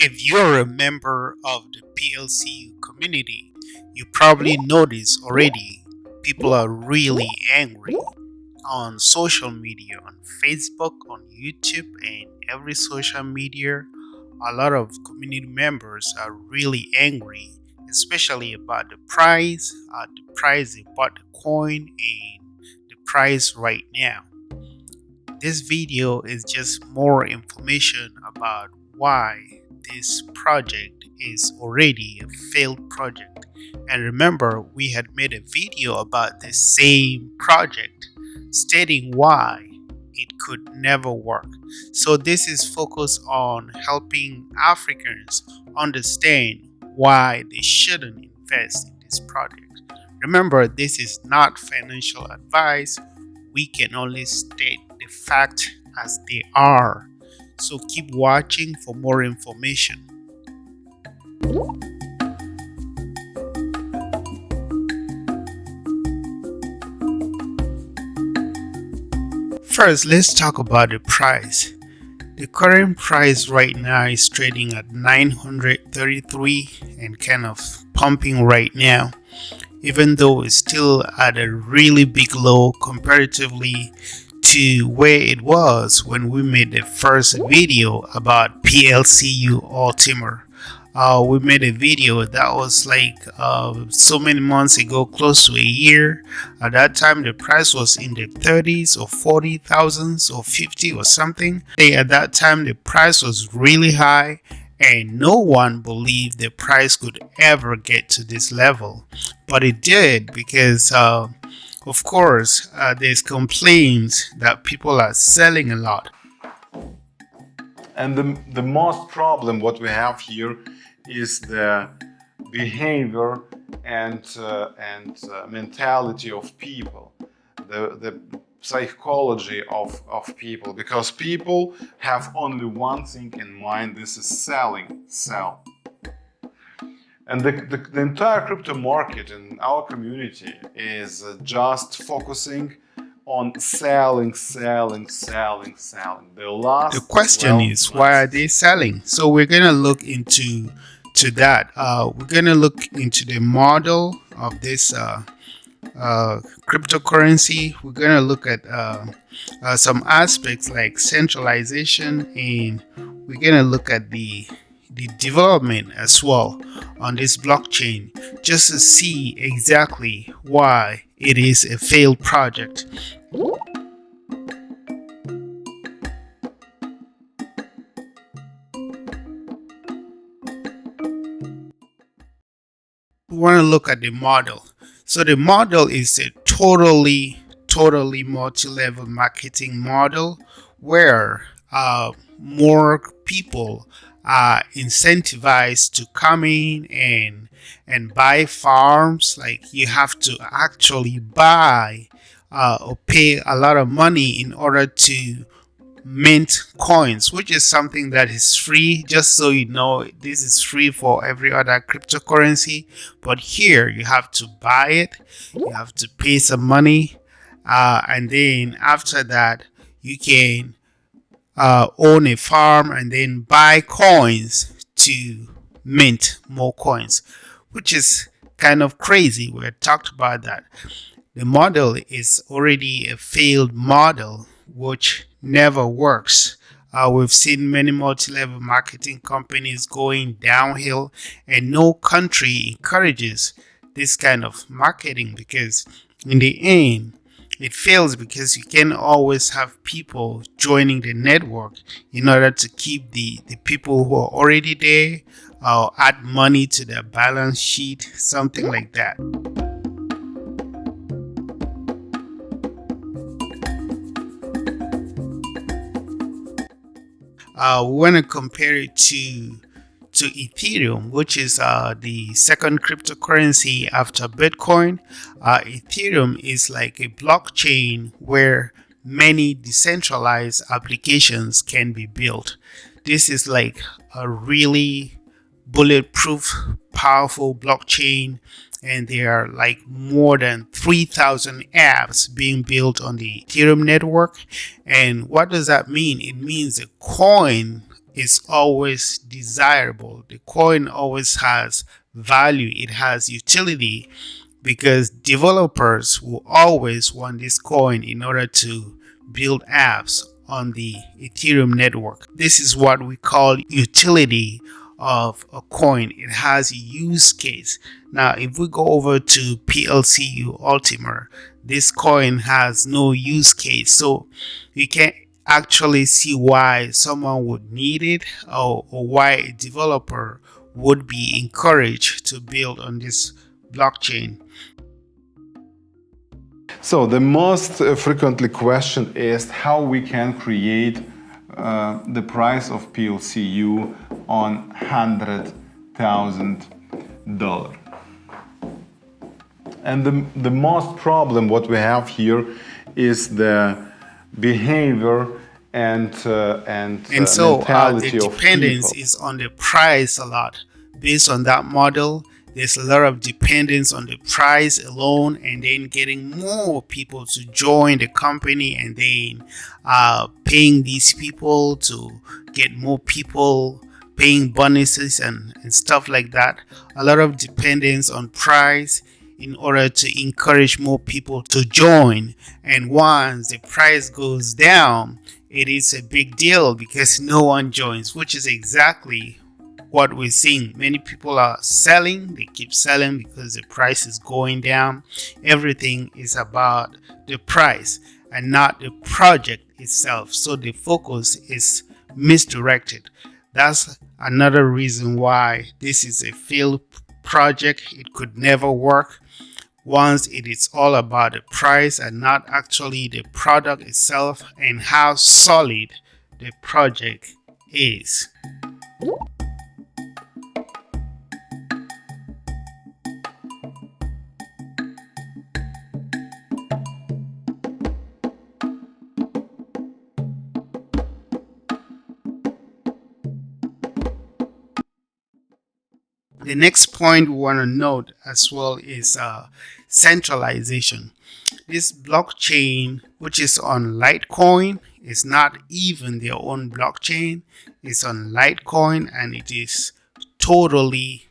If you're a member of the PLCU community, you probably noticed already people are really angry on social media, on Facebook, on YouTube, and every social media. A lot of community members are really angry, especially about the price they bought the coin, and the price right now. This video is just more information about why this project is already a failed project. And remember, we had made a video about the same project stating why it could never work. So this is focused on helping Africans understand why they shouldn't invest in this project. Remember, this is not financial advice. We can only state the fact as they are. So keep watching for more information. First, let's talk about the price. The current price right now is trading at 933 and kind of pumping right now, even though it's still at a really big low comparatively to where it was when we made the first video about PLCU ULTIMA. We made a video that was like so many months ago, close to a year. At that time, the price was in the 30s or 40,000s or 50 or something. At that time, the price was really high, and no one believed the price could ever get to this level. But it did because, of course, there's complaints that people are selling a lot. And the most problem what we have here is the behavior and mentality of people, the psychology of people, because people have only one thing in mind. This is sell. And the entire crypto market in our community is just focusing on selling. The question is, why are they selling? So we're gonna look into that. We're gonna look into the model of this cryptocurrency. We're gonna look at some aspects like centralization, and we're gonna look at the development as well on this blockchain, just to see exactly why it is a failed project. We want to look at the model. So the model is a totally multi-level marketing model where more people are incentivized to come in and buy farms. Like, you have to actually buy or pay a lot of money in order to mint coins, which is something that is free. Just so you know, this is free for every other cryptocurrency, but here you have to buy it, you have to pay some money, and then after that you can own a farm and then buy coins to mint more coins, which is kind of crazy. We had talked about that. The model is already a failed model which never works. We've seen many multi-level marketing companies going downhill, and no country encourages this kind of marketing because in the end it fails, because you can always have people joining the network in order to keep the people who are already there, or add money to their balance sheet, something like that. We want to compare it to Ethereum, which is the second cryptocurrency after Bitcoin. Ethereum is like a blockchain where many decentralized applications can be built. This is like a really bulletproof, powerful blockchain, and there are like more than 3,000 apps being built on the Ethereum network. And what does that mean? It means a coin is always desirable. The coin always has value, it has utility, because developers will always want this coin in order to build apps on the Ethereum network. This is what we call utility of a coin. It has a use case. Now, if we go over to PLCU ULTIMA, this coin has no use case. So you can't actually see why someone would need it, or why a developer would be encouraged to build on this blockchain. So the most frequently question is how we can create the price of PLCU on $100,000. And the most problem what we have here is the behavior and so mentality the of dependence people. is on the price a lot. Based on that model, there's a lot of dependence on the price alone, and then getting more people to join the company, and then paying these people to get more people, paying bonuses and stuff like that. A lot of dependence on price in order to encourage more people to join. And once the price goes down, it is a big deal because no one joins, which is exactly what we're seeing. Many people are selling, they keep selling because the price is going down. Everything is about the price and not the project itself. So the focus is misdirected. That's another reason why this is a failed project. It could never work once it is all about the price and not actually the product itself and how solid the project is. The next point we want to note as well is centralization. This blockchain, which is on Litecoin, is not even their own blockchain. It's on Litecoin, and it is totally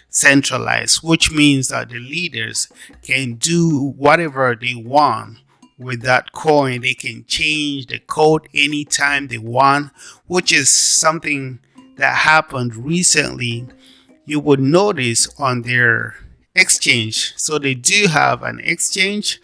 centralized, which means that the leaders can do whatever they want with that coin. They can change the code anytime they want, which is something that happened recently. You would notice on their exchange. So they do have an exchange,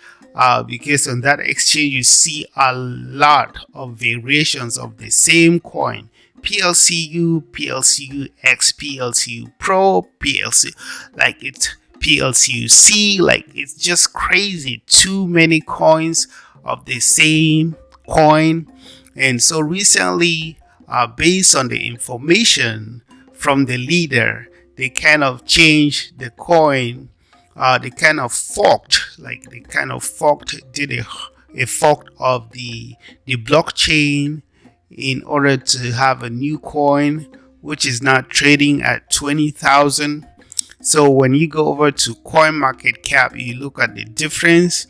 because on that exchange you see a lot of variations of the same coin. PLCU, PLCU X, PLCU Pro, PLC, like it's PLCUC, like it's just crazy. Too many coins of the same coin. And so recently, based on the information from the leader, they kind of changed the coin. They kind of forked, did a fork of the blockchain in order to have a new coin, which is now trading at 20,000. So when you go over to CoinMarketCap, you look at the difference.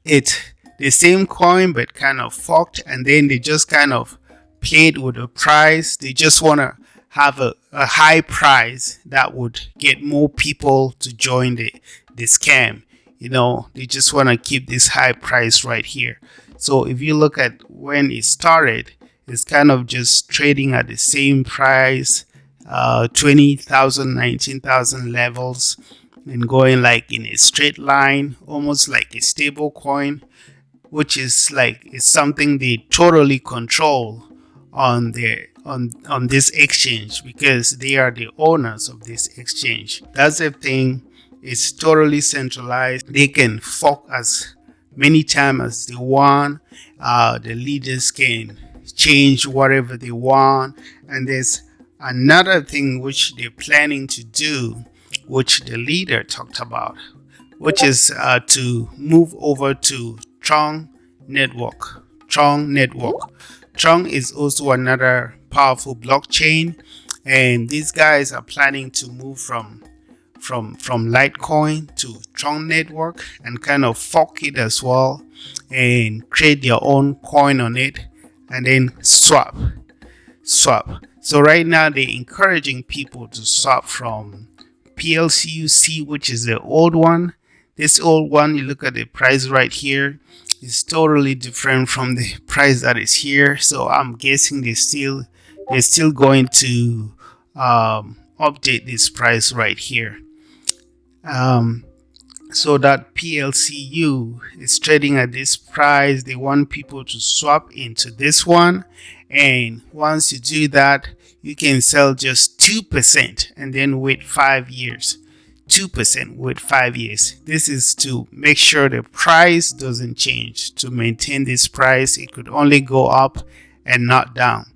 It's the same coin but kind of forked, and then they just kind of played with the price. They just want to have a high price that would get more people to join the scam. They just want to keep this high price right here. So if you look at when it started, it's kind of just trading at the same price, 20,000, 19,000 levels, and going like in a straight line, almost like a stable coin, which is like it's something they totally control on this exchange, because they are the owners of this exchange. That's the thing. It's totally centralized. They can fork as many times as they want. The leaders can change whatever they want. And there's another thing which they're planning to do, which the leader talked about, which is to move over to Tron network. Tron is also another powerful blockchain, and these guys are planning to move from Litecoin to Tron network and kind of fork it as well and create their own coin on it and then swap. swap. So right now they're encouraging people to swap from PLCU, which is the old one. This old one, you look at the price right here, is totally different from the price that is here. So I'm guessing they're still going to update this price right here. Um, so that PLCU is trading at this price. They want people to swap into this one, and once you do that, you can sell just 2% and then wait 5 years. 2% with 5 years. This is to make sure the price doesn't change. To maintain this price, it could only go up and not down,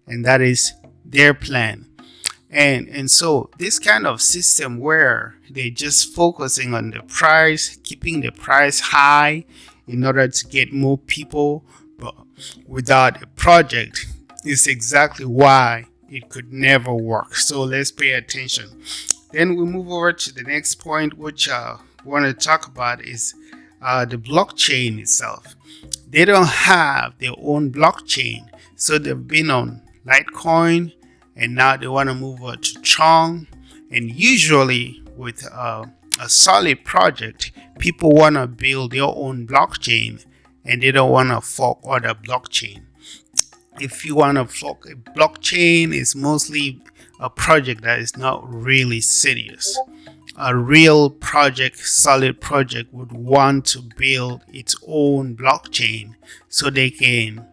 and that is their plan. And so this kind of system where they're just focusing on the price, keeping the price high in order to get more people, but without a project, is exactly why it could never work. So let's pay attention. Then we move over to the next point, which I want to talk about is the blockchain itself. They don't have their own blockchain, so they've been on Litecoin, and now they want to move over to Tron. And usually, with a solid project, people want to build their own blockchain, and they don't want to fork other blockchain. If you want to fork a blockchain, it's mostly a project that is not really serious. A real project, solid project, would want to build its own blockchain so they can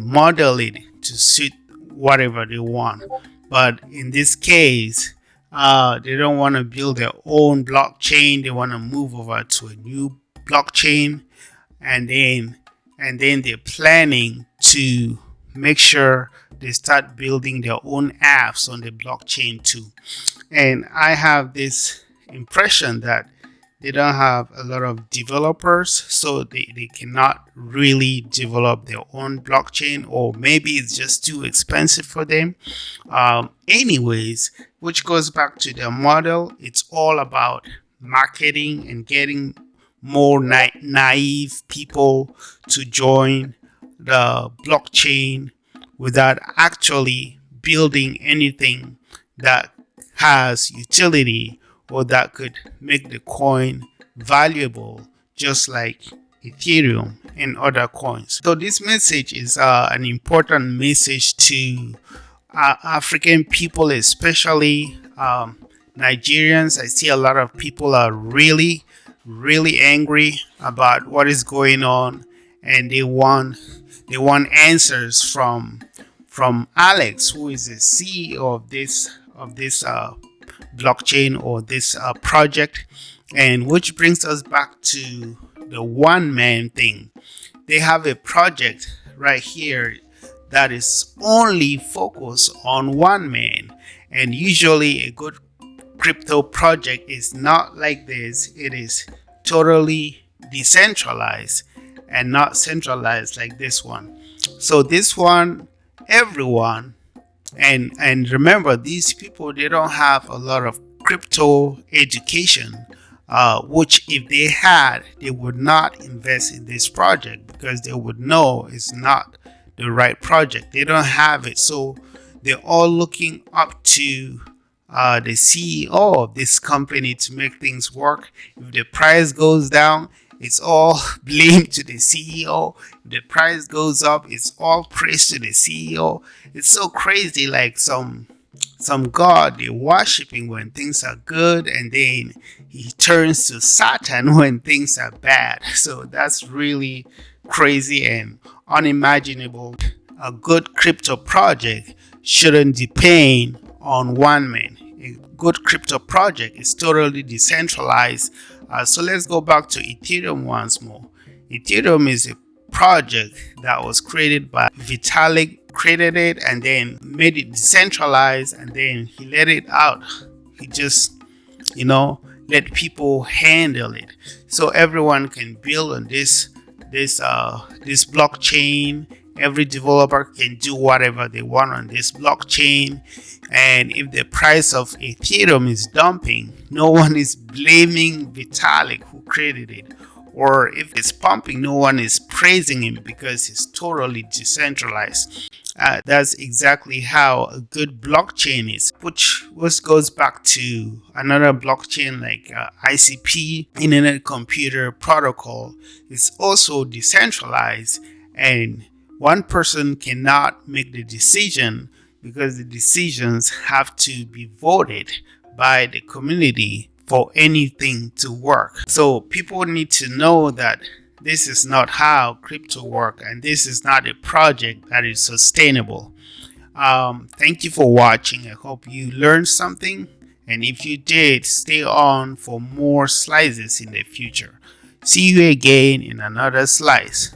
model it to suit whatever they want. But in this case, they don't want to build their own blockchain. They want to move over to a new blockchain, and then they're planning to make sure they start building their own apps on the blockchain too. And I have this impression that they don't have a lot of developers, so they cannot really develop their own blockchain, or maybe it's just too expensive for them. Anyways, which goes back to their model. It's all about marketing and getting more naive people to join the blockchain without actually building anything that has utility or that could make the coin valuable, just like Ethereum and other coins. So this message is an important message to African people, especially Nigerians. I see a lot of people are really, really angry about what is going on, and they want answers from Alex, who is the CEO of this blockchain or this project, and which brings us back to the one man thing. They have a project right here that is only focused on one man, and usually a good crypto project is not like this. It is totally decentralized and not centralized like this one. So this one, everyone, and remember, these people, they don't have a lot of crypto education, which if they had, they would not invest in this project because they would know it's not the right project. They don't have it, so they're all looking up to the CEO of this company to make things work. If the price goes down, it's all blame to the CEO. If the price goes up, it's all praise to the CEO. It's so crazy, like some god they're worshiping when things are good, and then he turns to Satan when things are bad. So that's really crazy and unimaginable. A good crypto project shouldn't depend on one man. A good crypto project is totally decentralized. So let's go back to Ethereum once more. Ethereum is a project that was created by Vitalik, created it and then made it decentralized, and then he let it out. He just, let people handle it, so everyone can build on this blockchain. Every developer can do whatever they want on this blockchain. And if the price of Ethereum is dumping, no one is blaming Vitalik, who created it, or if it's pumping, no one is praising him because it's totally decentralized. That's exactly how a good blockchain is, which goes back to another blockchain like ICP, Internet Computer Protocol. Is also decentralized, and one person cannot make the decision because the decisions have to be voted by the community for anything to work. So people need to know that this is not how crypto work, and this is not a project that is sustainable. Thank you for watching. I hope you learned something, and if you did, stay on for more slices in the future. See you again in another slice.